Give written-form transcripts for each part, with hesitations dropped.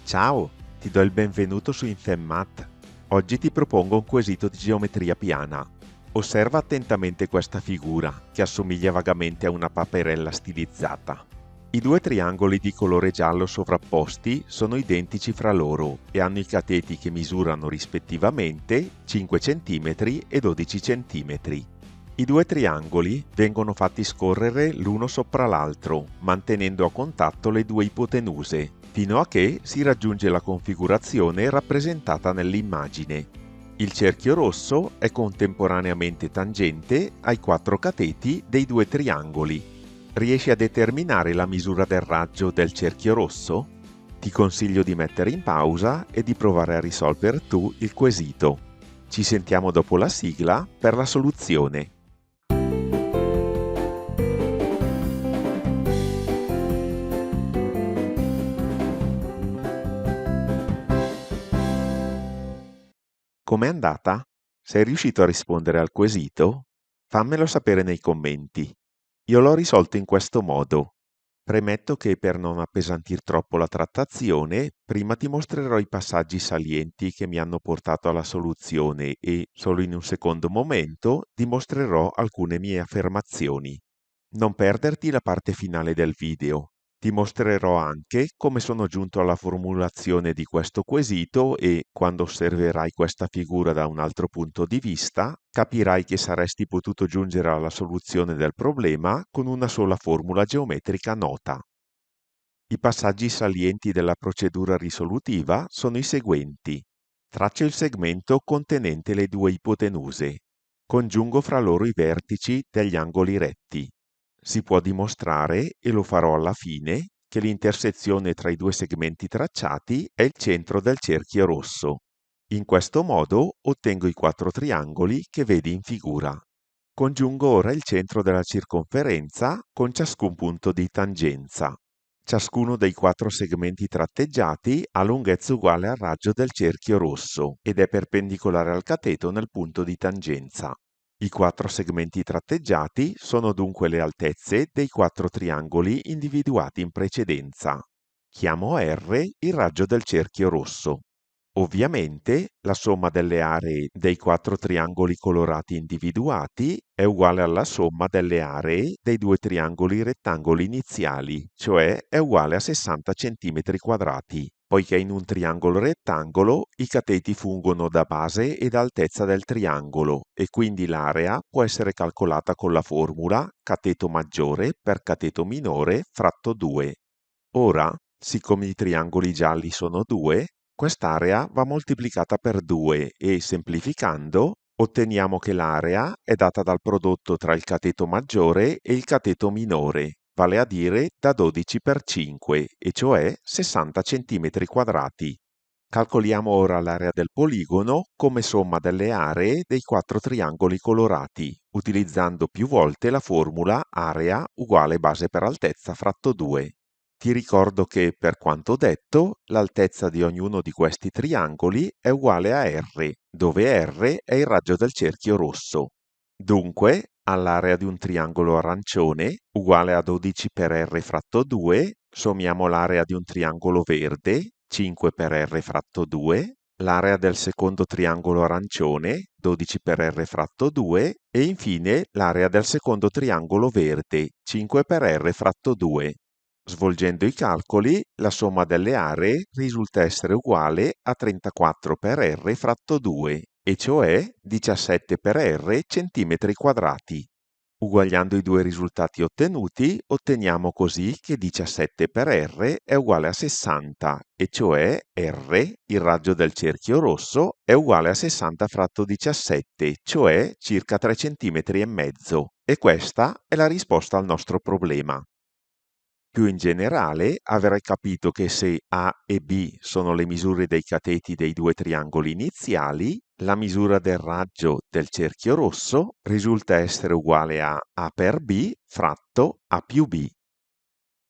Ciao, ti do il benvenuto su InfemMath. Oggi ti propongo un quesito di geometria piana. Osserva attentamente questa figura, che assomiglia vagamente a una paperella stilizzata. I due triangoli di colore giallo sovrapposti sono identici fra loro e hanno i cateti che misurano rispettivamente 5 cm e 12 cm. I due triangoli vengono fatti scorrere l'uno sopra l'altro, mantenendo a contatto le due ipotenuse, fino a che si raggiunge la configurazione rappresentata nell'immagine. Il cerchio rosso è contemporaneamente tangente ai quattro cateti dei due triangoli. Riesci a determinare la misura del raggio del cerchio rosso? Ti consiglio di mettere in pausa e di provare a risolvere tu il quesito. Ci sentiamo dopo la sigla per la soluzione. Com'è andata? Sei riuscito a rispondere al quesito? Fammelo sapere nei commenti. Io l'ho risolto in questo modo. Premetto che per non appesantir troppo la trattazione, prima ti mostrerò i passaggi salienti che mi hanno portato alla soluzione e, solo in un secondo momento, dimostrerò alcune mie affermazioni. Non perderti la parte finale del video. Ti mostrerò anche come sono giunto alla formulazione di questo quesito e, quando osserverai questa figura da un altro punto di vista, capirai che saresti potuto giungere alla soluzione del problema con una sola formula geometrica nota. I passaggi salienti della procedura risolutiva sono i seguenti. Traccio il segmento contenente le due ipotenuse. Congiungo fra loro i vertici degli angoli retti. Si può dimostrare, e lo farò alla fine, che l'intersezione tra i due segmenti tracciati è il centro del cerchio rosso. In questo modo ottengo i quattro triangoli che vedi in figura. Congiungo ora il centro della circonferenza con ciascun punto di tangenza. Ciascuno dei quattro segmenti tratteggiati ha lunghezza uguale al raggio del cerchio rosso ed è perpendicolare al cateto nel punto di tangenza. I quattro segmenti tratteggiati sono dunque le altezze dei quattro triangoli individuati in precedenza. Chiamo R il raggio del cerchio rosso. Ovviamente, la somma delle aree dei quattro triangoli colorati individuati è uguale alla somma delle aree dei due triangoli rettangoli iniziali, cioè è uguale a 60 cm², poiché in un triangolo rettangolo i cateti fungono da base e da altezza del triangolo e quindi l'area può essere calcolata con la formula cateto maggiore per cateto minore fratto 2. Ora, siccome i triangoli gialli sono 2, quest'area va moltiplicata per 2 e, semplificando, otteniamo che l'area è data dal prodotto tra il cateto maggiore e il cateto minore, vale a dire da 12 per 5, e cioè 60 cm². Calcoliamo ora l'area del poligono come somma delle aree dei quattro triangoli colorati, utilizzando più volte la formula area uguale base per altezza fratto 2. Ti ricordo che, per quanto detto, l'altezza di ognuno di questi triangoli è uguale a R, dove R è il raggio del cerchio rosso. Dunque, all'area di un triangolo arancione, uguale a 12 per R fratto 2, sommiamo l'area di un triangolo verde, 5 per R fratto 2, l'area del secondo triangolo arancione, 12 per R fratto 2, e infine l'area del secondo triangolo verde, 5 per R fratto 2. Svolgendo i calcoli, la somma delle aree risulta essere uguale a 34 per R fratto 2, e cioè 17 per R cm². Uguagliando i due risultati ottenuti, otteniamo così che 17 per R è uguale a 60, e cioè R, il raggio del cerchio rosso, è uguale a 60 fratto 17, cioè circa 3,5 cm. E questa è la risposta al nostro problema. Più in generale, avrai capito che se A e B sono le misure dei cateti dei due triangoli iniziali, la misura del raggio del cerchio rosso risulta essere uguale a A per B fratto A più B.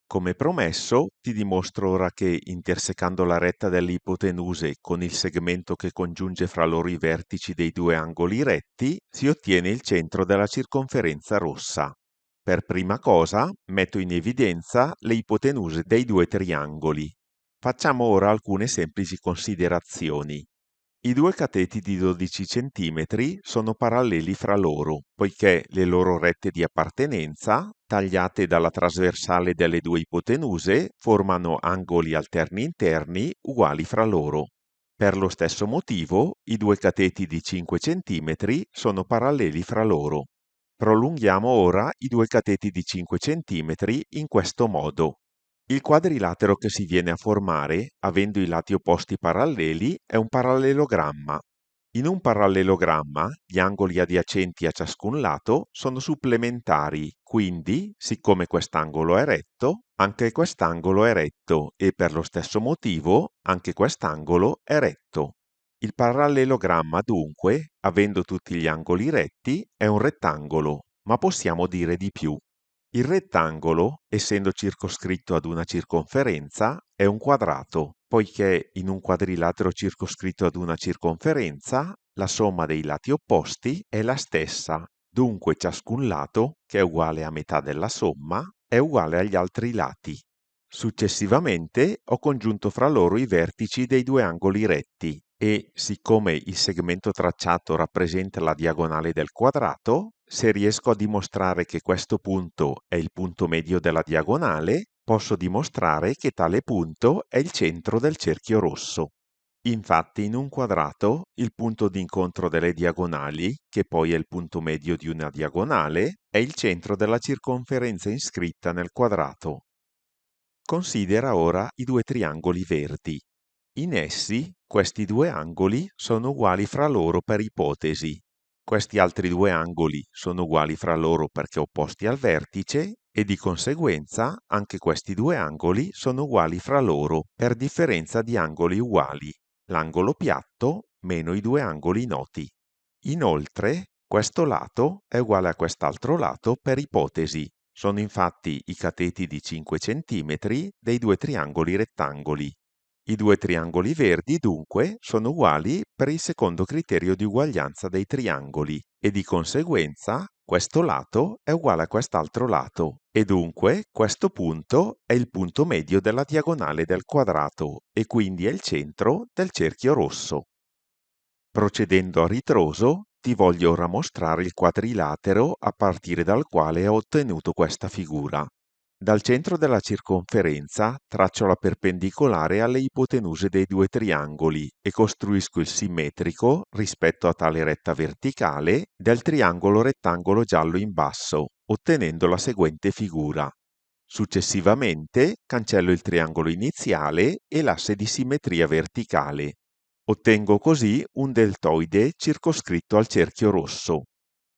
Come promesso, ti dimostro ora che, intersecando la retta delle ipotenuse con il segmento che congiunge fra loro i vertici dei due angoli retti, si ottiene il centro della circonferenza rossa. Per prima cosa, metto in evidenza le ipotenuse dei due triangoli. Facciamo ora alcune semplici considerazioni. I due cateti di 12 cm sono paralleli fra loro, poiché le loro rette di appartenenza, tagliate dalla trasversale delle due ipotenuse, formano angoli alterni interni uguali fra loro. Per lo stesso motivo, i due cateti di 5 cm sono paralleli fra loro. Prolunghiamo ora i due cateti di 5 cm in questo modo. Il quadrilatero che si viene a formare, avendo i lati opposti paralleli, è un parallelogramma. In un parallelogramma, gli angoli adiacenti a ciascun lato sono supplementari, quindi, siccome quest'angolo è retto, anche quest'angolo è retto e per lo stesso motivo anche quest'angolo è retto. Il parallelogramma, dunque, avendo tutti gli angoli retti, è un rettangolo, ma possiamo dire di più. Il rettangolo, essendo circoscritto ad una circonferenza, è un quadrato, poiché in un quadrilatero circoscritto ad una circonferenza, la somma dei lati opposti è la stessa. Dunque ciascun lato, che è uguale a metà della somma, è uguale agli altri lati. Successivamente ho congiunto fra loro i vertici dei due angoli retti e, siccome il segmento tracciato rappresenta la diagonale del quadrato, se riesco a dimostrare che questo punto è il punto medio della diagonale, posso dimostrare che tale punto è il centro del cerchio rosso. Infatti, in un quadrato, il punto d'incontro delle diagonali, che poi è il punto medio di una diagonale, è il centro della circonferenza iscritta nel quadrato. Considera ora i due triangoli verdi. In essi, questi due angoli sono uguali fra loro per ipotesi. Questi altri due angoli sono uguali fra loro perché opposti al vertice e di conseguenza anche questi due angoli sono uguali fra loro per differenza di angoli uguali, l'angolo piatto meno i due angoli noti. Inoltre, questo lato è uguale a quest'altro lato per ipotesi. Sono infatti i cateti di 5 cm dei due triangoli rettangoli. I due triangoli verdi, dunque, sono uguali per il secondo criterio di uguaglianza dei triangoli e di conseguenza questo lato è uguale a quest'altro lato e dunque questo punto è il punto medio della diagonale del quadrato e quindi è il centro del cerchio rosso. Procedendo a ritroso, ti voglio ora mostrare il quadrilatero a partire dal quale ho ottenuto questa figura. Dal centro della circonferenza traccio la perpendicolare alle ipotenuse dei due triangoli e costruisco il simmetrico, rispetto a tale retta verticale, del triangolo rettangolo giallo in basso, ottenendo la seguente figura. Successivamente cancello il triangolo iniziale e l'asse di simmetria verticale. Ottengo così un deltoide circoscritto al cerchio rosso.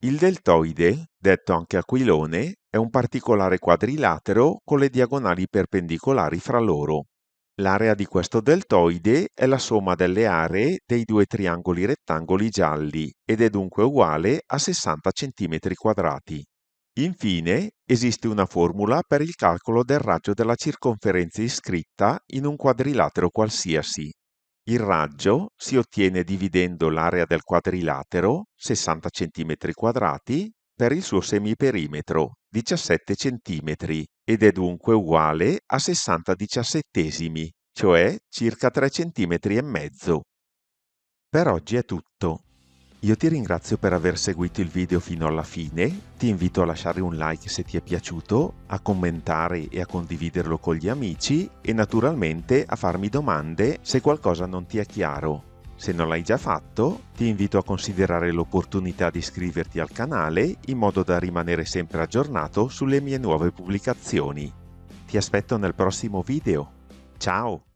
Il deltoide, detto anche aquilone, è un particolare quadrilatero con le diagonali perpendicolari fra loro. L'area di questo deltoide è la somma delle aree dei due triangoli rettangoli gialli ed è dunque uguale a 60 cm². Infine, esiste una formula per il calcolo del raggio della circonferenza iscritta in un quadrilatero qualsiasi. Il raggio si ottiene dividendo l'area del quadrilatero, 60 cm², per il suo semiperimetro, 17 cm, ed è dunque uguale a 60 diciassettesimi, cioè circa 3,5 cm. Per oggi è tutto. Io ti ringrazio per aver seguito il video fino alla fine, ti invito a lasciare un like se ti è piaciuto, a commentare e a condividerlo con gli amici e naturalmente a farmi domande se qualcosa non ti è chiaro. Se non l'hai già fatto, ti invito a considerare l'opportunità di iscriverti al canale in modo da rimanere sempre aggiornato sulle mie nuove pubblicazioni. Ti aspetto nel prossimo video. Ciao!